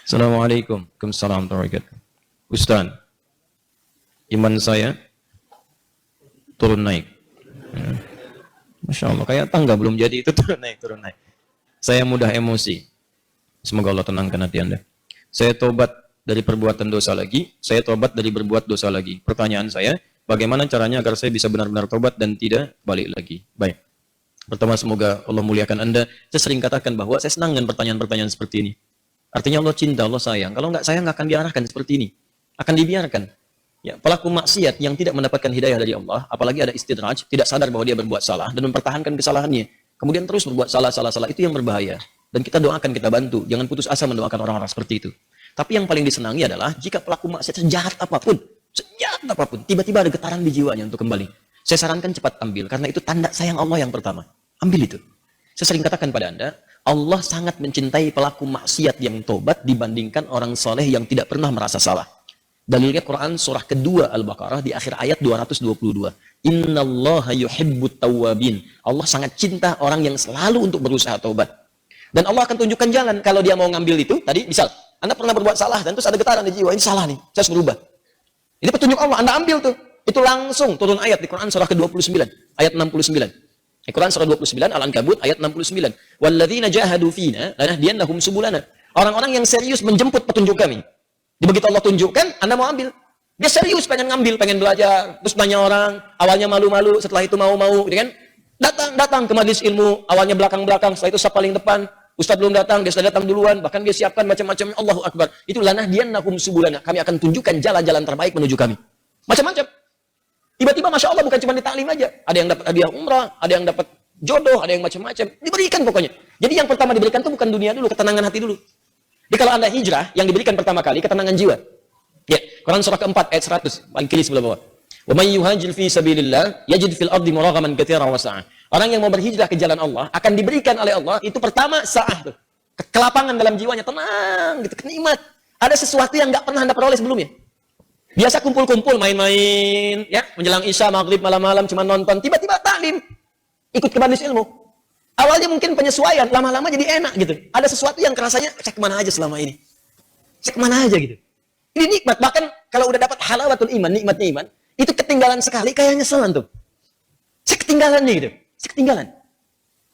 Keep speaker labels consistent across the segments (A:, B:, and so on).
A: Assalamualaikum. Waalaikumsalam warahmatullahi wabarakatuh. Ustaz, iman saya turun naik. Masya Allah, kayak tangga belum jadi itu turun naik, turun naik. Saya mudah emosi. Semoga Allah tenangkan hati Anda. Saya tobat dari perbuatan dosa lagi, saya tobat dari berbuat dosa lagi. Pertanyaan saya, bagaimana caranya agar saya bisa benar-benar tobat dan tidak balik lagi? Baik. Pertama, semoga Allah muliakan Anda. Saya sering katakan bahwa saya senang dengan pertanyaan-pertanyaan seperti ini. Artinya Allah cinta, Allah sayang. Kalau nggak sayang, nggak akan diarahkan seperti ini. Akan dibiarkan. Ya, pelaku maksiat yang tidak mendapatkan hidayah dari Allah, apalagi ada istidraj, tidak sadar bahwa dia berbuat salah dan mempertahankan kesalahannya. Kemudian terus berbuat salah, itu yang berbahaya. Dan kita doakan, kita bantu. Jangan putus asa mendoakan orang-orang seperti itu. Tapi yang paling disenangi adalah jika pelaku maksiat sejahat apapun, tiba-tiba ada getaran di jiwanya untuk kembali. Saya sarankan cepat ambil, karena itu tanda sayang Allah yang pertama. Ambil itu. Saya sering katakan pada Anda, Allah sangat mencintai pelaku maksiat yang tobat dibandingkan orang soleh yang tidak pernah merasa salah. Dalilnya Quran surah kedua Al-Baqarah di akhir ayat 222. Innallaha yuhibbut tawwabin. Allah sangat cinta orang yang selalu untuk berusaha tobat. Dan Allah akan tunjukkan jalan kalau dia mau ngambil itu. Tadi misal, Anda pernah berbuat salah dan terus ada getaran di jiwa, ini salah nih, saya harus berubah. Ini petunjuk Allah, Anda ambil tuh. Itu langsung turun ayat di Quran surah ke-29, ayat 69. Quran surah 29 Al-Ankabut ayat 69. Walladzina jahadu fina lanahdiyannahum subulana. Orang-orang yang serius menjemput petunjuk kami. Begitu Allah tunjukkan, Anda mau ambil. Dia serius pengen ngambil, pengen belajar. Terus banyak orang, awalnya malu-malu, setelah itu mau-mau, gitu kan? Datang ke majelis ilmu, awalnya belakang-belakang, setelah itu paling depan. Ustaz belum datang, dia sudah datang duluan, bahkan dia siapkan macam-macam. Allahu Akbar. Itu lanahdiyannahum subulana. Kami akan tunjukkan jalan-jalan terbaik menuju kami. Macam-macam. Tiba-tiba Masya Allah bukan cuma di taklim aja. Ada yang dapat hadiah umrah, ada yang dapat jodoh, ada yang macam-macam. Diberikan pokoknya. Jadi yang pertama diberikan itu bukan dunia dulu, ketenangan hati dulu. Jadi kalau Anda hijrah, yang diberikan pertama kali ketenangan jiwa. Ya, Quran surah keempat ayat 100, paling kiri sebelah bawah. Wa may yuhajir fi sabilillah yajid fil ardi muraghaman katsiran wa sa'ah. Orang yang mau berhijrah ke jalan Allah akan diberikan oleh Allah itu pertama sa'ah tuh. Kelapangan dalam jiwanya, tenang gitu, kenikmat. Ada sesuatu yang enggak pernah Anda peroleh sebelumnya. Biasa kumpul-kumpul, main-main, ya, menjelang Isya, Maghrib, malam-malam cuma nonton, tiba-tiba taklim, ikut ke majelis ilmu. Awalnya mungkin penyesuaian, lama-lama jadi enak gitu. Ada sesuatu yang kerasanya, saya kemana aja selama ini? Saya kemana aja gitu. Ini nikmat, bahkan kalau udah dapat halawatul iman, nikmatnya iman, itu ketinggalan sekali, kayak nyeselan tuh. Saya ketinggalan nih gitu, saya ketinggalan.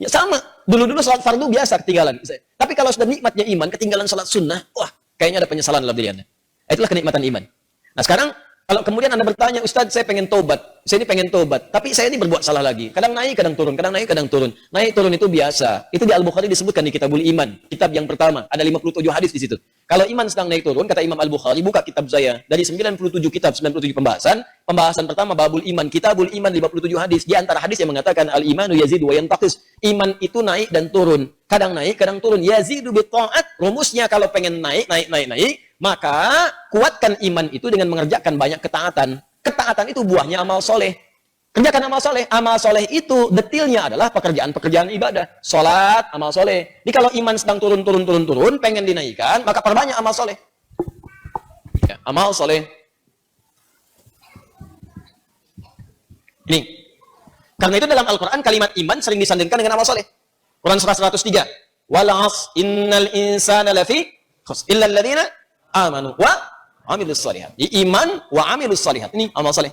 A: Ya sama, dulu-dulu salat fardu biasa ketinggalan. Tapi kalau sudah nikmatnya iman, ketinggalan salat sunnah, wah, kayaknya ada penyesalan dalam diri Anda. Itulah kenikmatan iman. Nah sekarang, kalau kemudian Anda bertanya, Ustaz saya pengen tobat, saya ini pengen tobat, tapi saya ini berbuat salah lagi. Kadang naik, kadang turun, kadang naik, kadang turun. Naik, turun itu biasa. Itu di Al-Bukhari disebutkan di Kitabul Iman. Kitab yang pertama, ada 57 hadis di situ. Kalau iman sedang naik turun, kata Imam Al-Bukhari, buka kitab saya. Dari 97 kitab, 97 pembahasan. Pembahasan pertama, Babul Iman. Kitabul Iman, 57 hadis. Di antara hadis yang mengatakan, Al-imanu yazidu wa yantaqis. Iman itu naik dan turun. Kadang naik, kadang turun. Yazidu bitta'at. Rumusnya kalau pengen naik, maka kuatkan iman itu dengan mengerjakan banyak ketaatan. Ketaatan itu buahnya amal soleh. Kerjakan amal soleh. Amal soleh itu detilnya adalah pekerjaan-pekerjaan ibadah. Salat, amal soleh. Jadi kalau iman sedang turun, pengen dinaikkan, maka perbanyak amal soleh. Ya, amal soleh. Ini. Karena itu dalam Al-Quran kalimat iman sering disandingkan dengan amal soleh. Quran surah 103. Walas innal insana lafi khusr illa alladziina amanu wa amilus shalihat. Iman wa amilus shalihat. Ini amal saleh.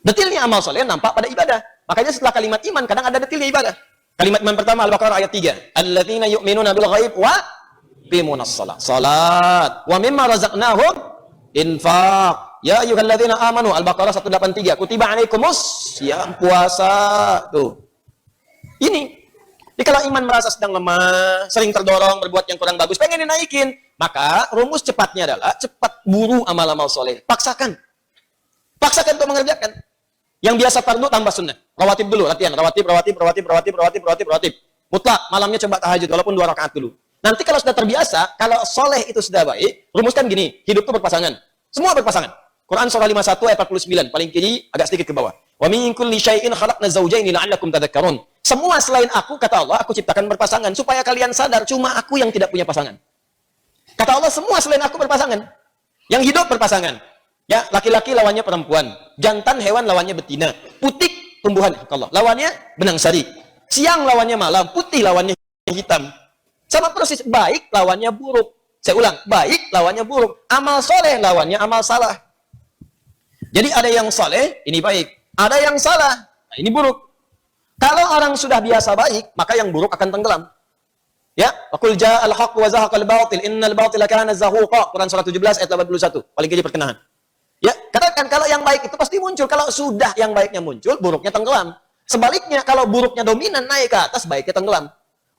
A: Detilnya amal saleh nampak pada ibadah. Makanya setelah kalimat iman kadang ada detilnya ibadah. Kalimat iman pertama Al-Baqarah ayat 3. Alladzina yu'minuna bil ghaib wa yuqimunas shalah. Salat. Wa mimma razaqnahum infaq. Ya ayyuhalladzina amanu Al-Baqarah 183. Kutiba alaikumus syiyam, puasa. Tuh. Ini. Jadi kalau iman merasa sedang lemah, sering terdorong berbuat yang kurang bagus, pengen dinaikin, maka rumus cepatnya adalah cepat buru amal-amal soleh. Paksakan. Paksakan untuk mengerjakan. Yang biasa fardu tambah sunnah. Rawatib dulu, latihan. Rawatib. Mutlak, malamnya coba tahajud, walaupun 2 rakaat dulu. Nanti kalau sudah terbiasa, kalau soleh itu sudah baik, rumuskan gini, hidup itu berpasangan. Semua berpasangan. Quran surah 51 ayat 49, paling kiri, agak sedikit ke bawah. Wa min kulli syai'in khalaqna zawjayn la'allakum tadhakkarun. Semua selain aku, kata Allah, aku ciptakan berpasangan supaya kalian sadar cuma aku yang tidak punya pasangan. Kata Allah, semua selain aku berpasangan. Yang hidup berpasangan. Ya, laki-laki lawannya perempuan, jantan hewan lawannya betina, putik tumbuhan Allah lawannya benang sari. Siang lawannya malam, putih lawannya hitam. Sama persis, baik lawannya buruk. Saya ulang, baik lawannya buruk. Amal soleh lawannya amal salah. Jadi ada yang soleh, ini baik. Ada yang salah, nah ini buruk. Kalau orang sudah biasa baik, maka yang buruk akan tenggelam. Ya, qul ja'al haqq wa zahaqal batil innal batila kana zahuqa. Quran surah 17 ayat 81. Paling kiri perkenahan. Ya, katakan kalau yang baik itu pasti muncul. Kalau sudah yang baiknya muncul, buruknya tenggelam. Sebaliknya, kalau buruknya dominan naik ke atas, baiknya tenggelam.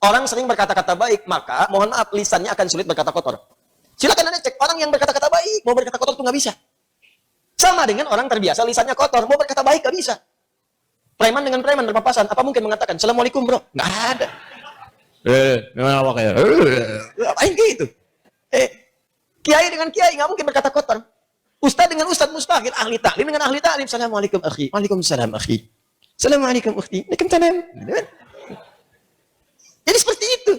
A: Orang sering berkata-kata baik, maka mohon maaf, lisannya akan sulit berkata kotor. Silakan Anda cek, orang yang berkata-kata baik, mau berkata kotor itu nggak bisa. Sama dengan orang terbiasa, lisannya kotor, mau berkata baik nggak bisa. Preman dengan preman berpapasan, apa mungkin mengatakan, Assalamualaikum bro? Nggak ada. Memang apa kayak? Apain gitu? Kiai dengan kiai, nggak mungkin berkata kotor. Ustaz dengan ustaz mustahil, ahli taklim dengan ahli taklim. Assalamualaikum akhi. Waalaikumsalam akhi. Assalamualaikum akhi. Waalaikumsalam. Jadi seperti itu.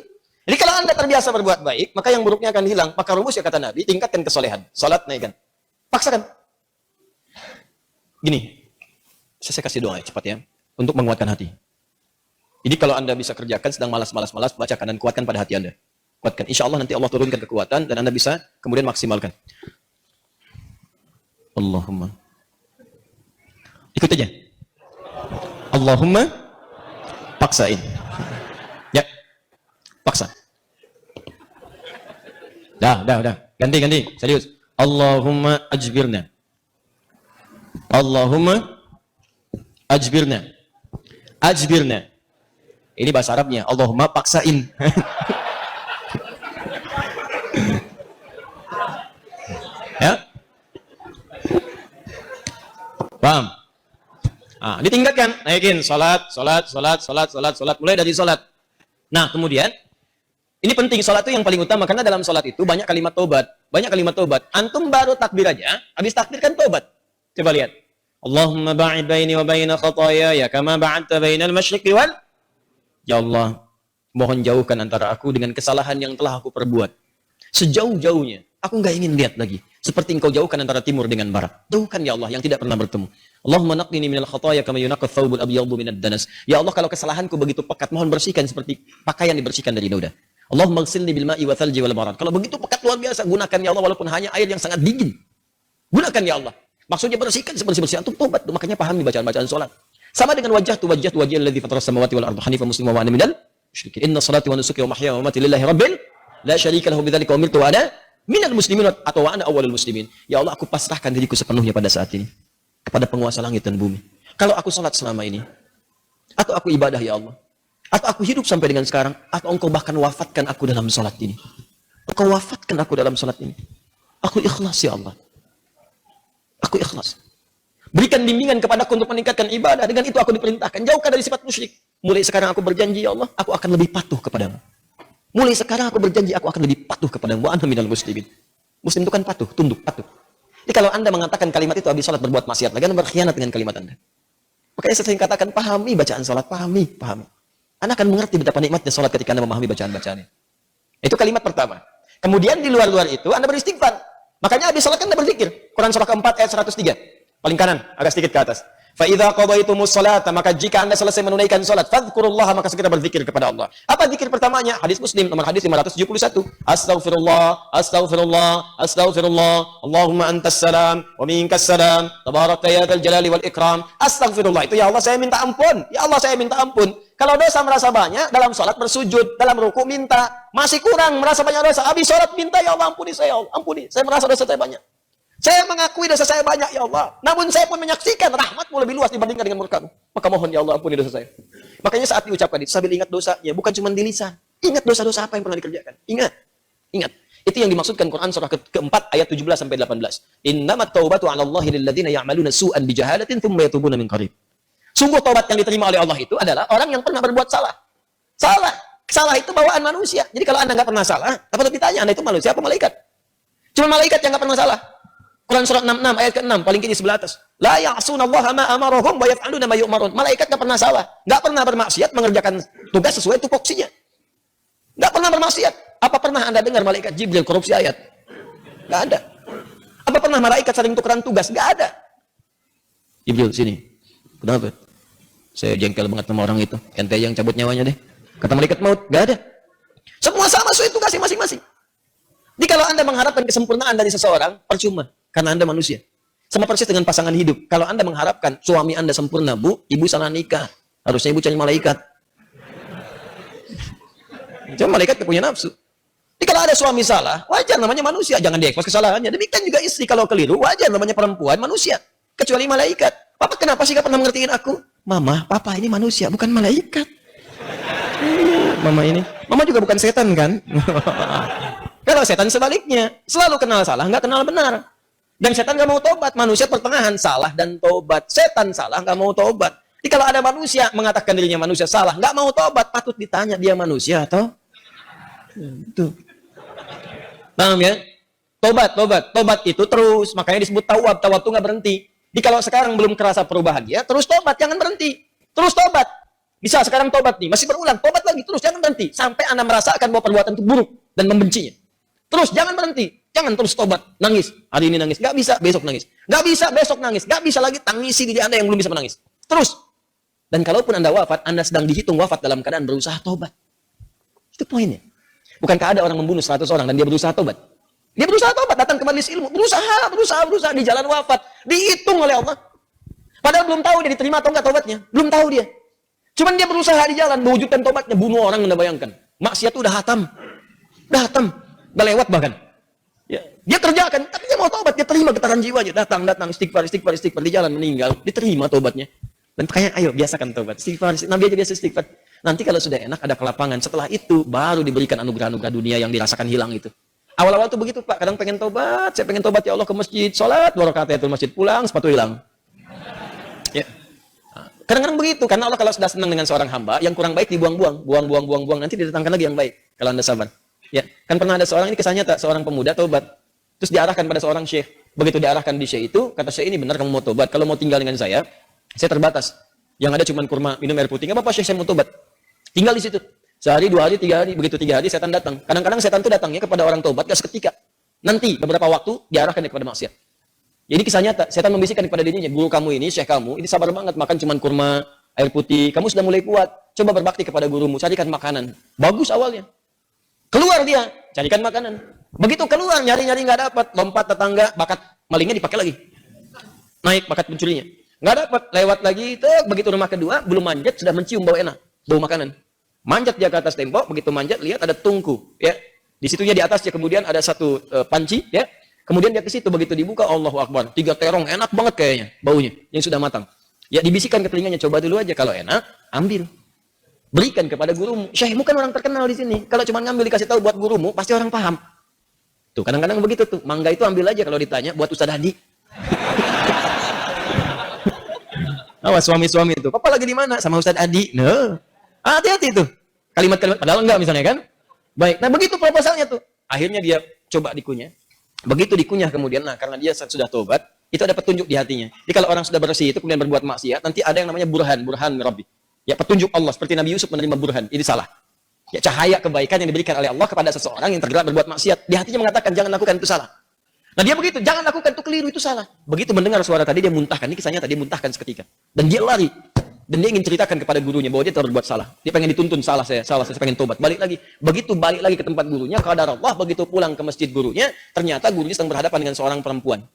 A: Jadi kalau Anda terbiasa berbuat baik, maka yang buruknya akan hilang. Maka rumus ya kata Nabi, tingkatkan kesolehan. Salat naikkan. Paksakan. Gini, saya kasih doa ya, cepat ya. Untuk menguatkan hati. Jadi kalau Anda bisa kerjakan, sedang malas, bacakan dan kuatkan pada hati Anda. Kuatkan. Insya Allah nanti Allah turunkan kekuatan dan Anda bisa kemudian maksimalkan. Allahumma. Ikut aja. Allahumma paksain. Ya. Paksa. Dah. Ganti. Serius. Allahumma ajbirna. Allahumma ajbirna. Ajbirna. Ini bahasa Arabnya. Allahumma paksain. Ya. Paham? Ditingkatkan, naikin salat, mulai dari salat. Nah, kemudian ini penting, salat itu yang paling utama karena dalam salat itu banyak kalimat tobat. Antum baru takbir aja, habis takbir kan tobat. Coba lihat. Allahumma ba'id baini wa baina khataaya kama ba'adta bainal masyriqi wal. Ya Allah, mohon jauhkan antara aku dengan kesalahan yang telah aku perbuat. Sejauh-jauhnya, aku nggak ingin lihat lagi. Seperti engkau jauhkan antara timur dengan barat. Jauhkan ya Allah yang tidak pernah bertemu. Allahumma naqqini minal khataaya kama yunaqqa thawbul abyadu minad danas. Ya Allah, kalau kesalahanku begitu pekat, mohon bersihkan seperti pakaian dibersihkan dari noda. Allahumma ighsilni bil ma'i wa thalji wal barad. Kalau begitu pekat luar biasa, gunakan ya Allah walaupun hanya air yang sangat dingin. Gunakan ya Allah. Maksudnya bersihkan sebersih-bersih. Antum tobat, makanya pahami bacaan-bacaan salat. Sama dengan wajah alladzi fatara samawati wal arda hanifan musliman wa ana minal musyrikin. Inna salati wa nusuki wa mahyaya wa mamati lillahi rabbil la syarika lahu bidzalika umirtu wa ana minal muslimin atau wa ana awwalul muslimin. Ya Allah, aku pasrahkan diriku sepenuhnya pada saat ini kepada penguasa langit dan bumi. Kalau aku salat selama ini, atau aku ibadah ya Allah, atau aku hidup sampai dengan sekarang, atau engkau bahkan wafatkan aku dalam salat ini. Engkau wafatkan aku dalam salat ini. Aku ikhlas ya Allah. Aku ikhlas. Berikan bimbingan kepadaku untuk meningkatkan ibadah. Dengan itu aku diperintahkan. Jauhkan dari sifat musyrik. Mulai sekarang aku berjanji ya Allah, aku akan lebih patuh kepadamu. Mulai sekarang aku berjanji aku akan lebih patuh kepadamu. Wa ana minal muslimin. Muslim itu kan patuh, tunduk, patuh. Jadi kalau Anda mengatakan kalimat itu habis salat berbuat maksiat, lagi Anda berkhianat dengan kalimat Anda. Makanya saya sering katakan, pahami bacaan salat, pahami. Anda akan mengerti betapa nikmatnya salat ketika Anda memahami bacaan-bacaannya. Itu kalimat pertama. Kemudian di luar-luar itu Anda beristighfar. Makanya habis salat kan Anda berzikir. Quran surah keempat ayat 103. Paling kanan, agak sedikit ke atas. Fa idza qadaitumus salata, maka jika Anda selesai menunaikan salat, fadhkurullaha, maka segera berzikir kepada Allah. Apa zikir pertamanya? Hadis Muslim nomor hadis 571. Astaghfirullah, Allahumma antas salam wa minkas salam, tabarakta ya dzal jalali wal ikram. Astaghfirullah itu ya Allah saya minta ampun. Ya Allah saya minta ampun. Kalau dosa merasa banyak, dalam salat bersujud, dalam ruku minta. Masih kurang merasa banyak dosa, habis salat minta ya Allah ampuni saya, ya Allah ampuni. Saya merasa dosa saya banyak. Saya mengakui dosa saya banyak ya Allah. Namun saya pun menyaksikan rahmatmu lebih luas dibandingkan dengan murkamu. Maka mohon ya Allah ampuni dosa saya. Makanya saat diucapkan itu sambil ingat dosanya, bukan cuma di lisan. Ingat dosa-dosa apa yang pernah dikerjakan. Ingat. Itu yang dimaksudkan Quran surah keempat ayat 17 sampai 18. Innamat taubatu 'ala Allahi lil ladzina ya'maluna su'an bi jahalatin tsumma yatubuna min qarib. Sungguh taubat yang diterima oleh Allah itu adalah orang yang pernah berbuat salah. Salah itu bawaan manusia. Jadi kalau Anda nggak pernah salah, apa ditanya Anda itu manusia apa malaikat? Cuma malaikat yang nggak pernah salah. Quran surah 66 ayat ke-6 paling kiri sebelah atas. La ya'sunallaha ma amarahum wa yaf'aluna ma yu'marun. Malaikat enggak pernah salah, enggak pernah bermaksiat, mengerjakan tugas sesuai tupoksinya. Enggak pernah bermaksiat. Apa pernah Anda dengar malaikat Jibril korupsi ayat? Enggak ada. Apa pernah malaikat saling tukeran tugas? Enggak ada. Jibril sini. Kenapa? Saya jengkel banget sama orang itu. Ente yang cabut nyawanya deh. Kata malaikat maut, enggak ada. Semua sama sesuai tugasnya masing-masing.
B: Jadi kalau Anda mengharapkan kesempurnaan dari seseorang, percuma. Karena Anda manusia. Sama persis dengan pasangan hidup. Kalau Anda mengharapkan suami Anda sempurna, Bu, ibu salah nikah. Harusnya ibu cari malaikat. Cuma malaikat punya nafsu. Jadi kalau ada suami salah, wajar namanya manusia. Jangan diekspos kesalahannya. Demikian juga istri kalau keliru, wajar namanya perempuan, manusia. Kecuali malaikat. Papa kenapa sih gak pernah mengertiin aku? Mama, papa ini manusia, bukan malaikat. Mama juga bukan setan kan? Kalau setan sebaliknya, selalu kenal salah, nggak kenal benar. Dan setan nggak mau tobat, manusia pertengahan salah dan tobat. Setan salah nggak mau tobat. Jadi kalau ada manusia mengatakan dirinya manusia salah, nggak mau tobat, patut ditanya dia manusia atau? Itu. Paham ya? Tobat itu terus, makanya disebut tawab. Tawab itu nggak berhenti. Jadi kalau sekarang belum kerasa perubahan dia, terus tobat, jangan berhenti. Terus tobat. Bisa sekarang tobat nih, masih berulang, tobat lagi, terus jangan berhenti. Sampai Anda merasakan bahwa perbuatan itu buruk dan membencinya. Terus jangan berhenti, jangan terus tobat, nangis. Hari ini nangis, nggak bisa, besok nangis. Nggak bisa, besok nangis. Nggak bisa lagi, tangisi diri Anda yang belum bisa menangis. Terus. Dan kalaupun Anda wafat, Anda sedang dihitung wafat dalam keadaan berusaha tobat. Itu poinnya. Bukankah ada orang membunuh 100 orang dan dia berusaha tobat? Dia berusaha tobat, datang ke majelis ilmu, berusaha di jalan wafat, dihitung oleh Allah. Padahal belum tahu dia diterima atau enggak tobatnya, belum tahu dia. Cuman dia berusaha di jalan mewujudkan tobatnya, bunuh orang. Anda bayangkan, maksiat itu udah hatam, udah lewat bahkan. Ya, dia kerjakan, tapi dia mau tobat, dia terima getaran jiwanya, datang istighfar di jalan meninggal, diterima tobatnya. Dan kayak ayo biasakan tobat, istighfar, Nabi aja biasa istighfar. Nanti kalau sudah enak ada kelapangan, setelah itu baru diberikan anugerah-anugerah dunia yang dirasakan hilang itu. Awal-awal tuh begitu Pak, kadang pengen tobat, saya pengen tobat ya Allah ke masjid, sholat, 2 rakaat itu masjid, pulang, sepatu hilang. Ya. Kadang-kadang begitu, karena Allah kalau sudah senang dengan seorang hamba, yang kurang baik dibuang-buang, buang, nanti didatangkan lagi yang baik, kalau Anda sabar. Ya, kan pernah ada seorang, ini kisahnya tak, seorang pemuda tobat, terus diarahkan pada seorang syekh. Begitu diarahkan di syekh itu, kata syekh, ini benar kamu mau tobat, kalau mau tinggal dengan saya terbatas. Yang ada cuma kurma, minum air putih, nggak apa-apa syekh, saya mau tobat. Tinggal di situ. Sehari, 2 hari, 3 hari, begitu 3 hari setan datang. Kadang-kadang setan itu datangnya kepada orang tobat gak seketika. Nanti beberapa waktu diarahkan dia kepada maksiat. Jadi kisah nyata, setan membisikkan kepada dirinya, guru kamu ini, syekh kamu, ini sabar banget makan cuma kurma, air putih, kamu sudah mulai kuat. Coba berbakti kepada gurumu, carikan makanan. Bagus awalnya. Keluar dia, carikan makanan. Begitu keluar, nyari-nyari nggak dapat, lompat tetangga, bakat malingnya dipakai lagi. Naik bakat pencurinya. Nggak dapat, lewat lagi, begitu rumah kedua, belum manjat, sudah mencium bau enak, bau makanan. Manjat dia ke atas tembok, begitu manjat lihat ada tungku, ya. Di situnya di atasnya kemudian ada satu panci, ya. Kemudian dia ke situ begitu dibuka, Allahu Akbar, 3 terong, enak banget kayaknya baunya yang sudah matang. Ya dibisikkan ke telinganya, coba dulu aja, kalau enak ambil. Berikan kepada gurumu. Syekhmu kan orang terkenal di sini. Kalau cuma ngambil dikasih tahu buat gurumu, pasti orang paham. Tuh kadang-kadang begitu tuh, mangga itu ambil aja kalau ditanya buat Ustaz Hadi. Awas suami-suami itu, Papa lagi di mana? Sama Ustaz Adi. Nah, hati-hati tuh. Kalimat-kalimat, padahal enggak misalnya kan. Baik, nah begitu proposalnya tuh. Akhirnya dia coba dikunyah. Begitu dikunyah kemudian, nah karena dia sudah tobat, itu ada petunjuk di hatinya. Jadi kalau orang sudah bersih itu kemudian berbuat maksiat, nanti ada yang namanya burhan Rabbi. Ya petunjuk Allah, seperti Nabi Yusuf menerima burhan, ini salah. Ya cahaya kebaikan yang diberikan oleh Allah kepada seseorang yang tergerak berbuat maksiat. Di hatinya mengatakan, jangan lakukan itu salah. Nah dia begitu, jangan lakukan itu keliru, itu salah. Begitu mendengar suara tadi dia muntahkan, ini kisahnya tadi muntahkan seketika. Dan dia lari. Dan dia ingin ceritakan kepada gurunya bahwa dia telah berbuat salah. Dia pengen dituntun, salah saya pengen tobat. Balik lagi. Begitu balik lagi ke tempat gurunya, qadar Allah, begitu pulang ke masjid gurunya, ternyata gurunya sedang berhadapan dengan seorang perempuan.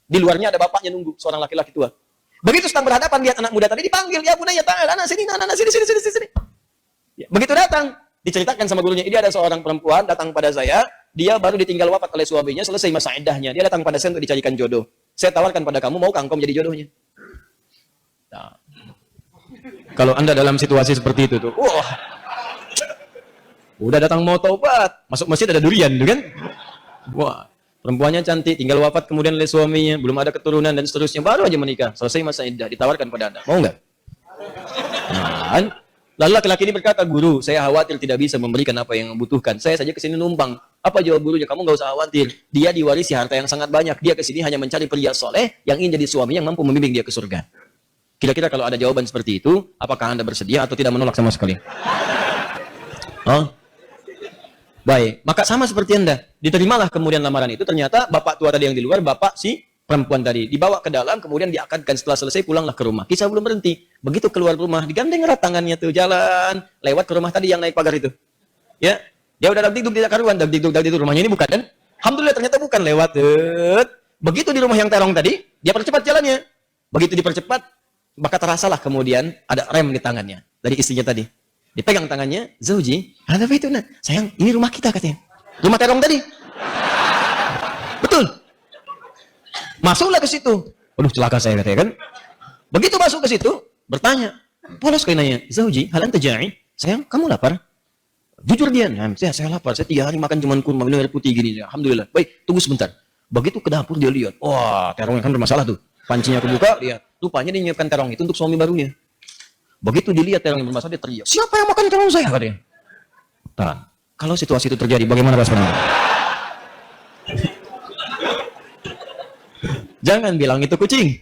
B: Di luarnya ada bapaknya nunggu, seorang laki-laki tua. Begitu sedang berhadapan, lihat anak muda tadi dipanggil, ya bunaya ta'ala, anak sini, sini. Ya, begitu datang, diceritakan sama gurunya, ini ada seorang perempuan datang pada saya, dia baru ditinggal wafat oleh suaminya, selesai masa iddahnya. Dia datang pada saya untuk dicarikan jodoh. Saya tawarkan pada kamu, maukah engkau menjadi jodohnya? Nah, kalau Anda dalam situasi seperti itu tuh, wah, udah datang mau taubat, masuk masjid ada durian, tuh kan? Wah, perempuannya cantik, tinggal wafat kemudian oleh suaminya, belum ada keturunan dan seterusnya, baru aja menikah, selesai masa iddah, ditawarkan pada Anda, mau nggak? Nah, lalu laki-laki ini berkata, guru, saya khawatir tidak bisa memberikan apa yang membutuhkan. Saya saja kesini numpang. Apa jawab gurunya? Kamu nggak usah khawatir. Dia diwarisi harta yang sangat banyak. Dia kesini hanya mencari pria soleh yang ingin jadi suami yang mampu membimbing dia ke surga. Kira-kira kalau ada jawaban seperti itu, apakah Anda bersedia atau tidak menolak sama sekali? Oh? Baik, maka sama seperti Anda. Diterimalah kemudian lamaran itu. Ternyata bapak tua tadi yang di luar, bapak si perempuan tadi dibawa ke dalam, kemudian diakadkan. Setelah selesai pulanglah ke rumah. Kisah belum berhenti. Begitu keluar rumah, digandeng erat tangannya tuh, jalan lewat ke rumah tadi yang naik pagar itu. Ya, Dia udah dagdikduk tidak karuan, dagdikduk rumahnya ini bukan kan? Alhamdulillah ternyata bukan lewat. Begitu di rumah yang terong tadi, dia percepat jalannya. Begitu dipercepat, maka terasalah kemudian ada rem di tangannya dari istrinya tadi. Dipegang tangannya, Zauji, ada apa itu? Nah, sayang, ini rumah kita katanya. Rumah terong tadi. Betul. Masuklah ke situ. Waduh, celaka saya katanya kan. Begitu masuk ke situ, bertanya. Polos kayak nanya, Zauji, hal anta ja'i? Sayang, kamu lapar? Jujur dia, nah, saya lapar. Saya 3 hari makan cuma kurma, minum air putih gini. Alhamdulillah. Baik, tunggu sebentar. Begitu ke dapur dia lihat, wah, terongnya kan bermasalah tuh. Pancinya kebuka, lihat. Rupanya dia nyiapkan terong itu untuk suami barunya. Begitu dilihat terong yang bermasalah, dia teriak, siapa yang makan terong saya? Katanya. Nah, kalau situasi itu terjadi, bagaimana responnya? Jangan bilang itu kucing.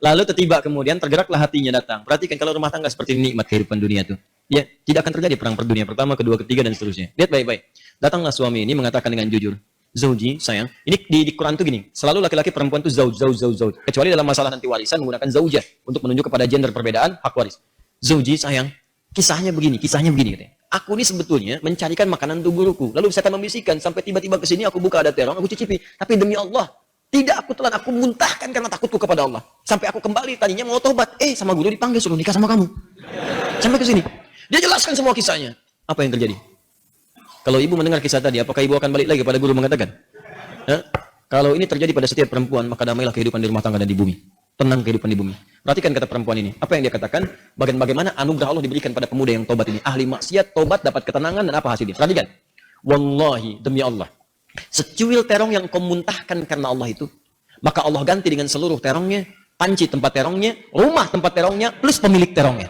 B: Lalu tiba kemudian tergeraklah hatinya datang. Perhatikan kalau rumah tangga seperti ini, nikmat kehidupan dunia tuh. Ya, tidak akan terjadi perang per dunia pertama, kedua, ketiga dan seterusnya. Lihat baik-baik. Datanglah suami ini mengatakan dengan jujur, Zauji, sayang. Ini di Quran tuh gini, selalu laki-laki perempuan tuh zauj. Kecuali dalam masalah nanti warisan menggunakan zaujah untuk menunjuk kepada gender perbedaan hak waris. Zauji, sayang. Kisahnya begini katanya. Aku ini sebetulnya mencarikan makanan untuk guruku. Lalu setan membisikkan sampai tiba-tiba ke sini aku buka ada terong, aku cicipi. Tapi demi Allah, tidak aku telan, aku muntahkan karena takutku kepada Allah. Sampai aku kembali tadinya mau tobat, sama guru dipanggil suruh nikah sama kamu. Sampai ke sini. Dia jelaskan semua kisahnya. Apa yang terjadi? Kalau ibu mendengar kisah tadi, apakah ibu akan balik lagi pada guru mengatakan? Kalau ini terjadi pada setiap perempuan, maka damailah kehidupan di rumah tangga dan di bumi. Tenang kehidupan di bumi. Perhatikan kata perempuan ini. Apa yang dia katakan? Bagaimana anugerah Allah diberikan pada pemuda yang tobat ini. Ahli maksiat, tobat, dapat ketenangan, dan apa hasilnya? Perhatikan. Wallahi, demi Allah. Secuil terong yang kau muntahkan karena Allah itu, maka Allah ganti dengan seluruh terongnya, panci tempat terongnya, rumah tempat terongnya, plus pemilik terongnya.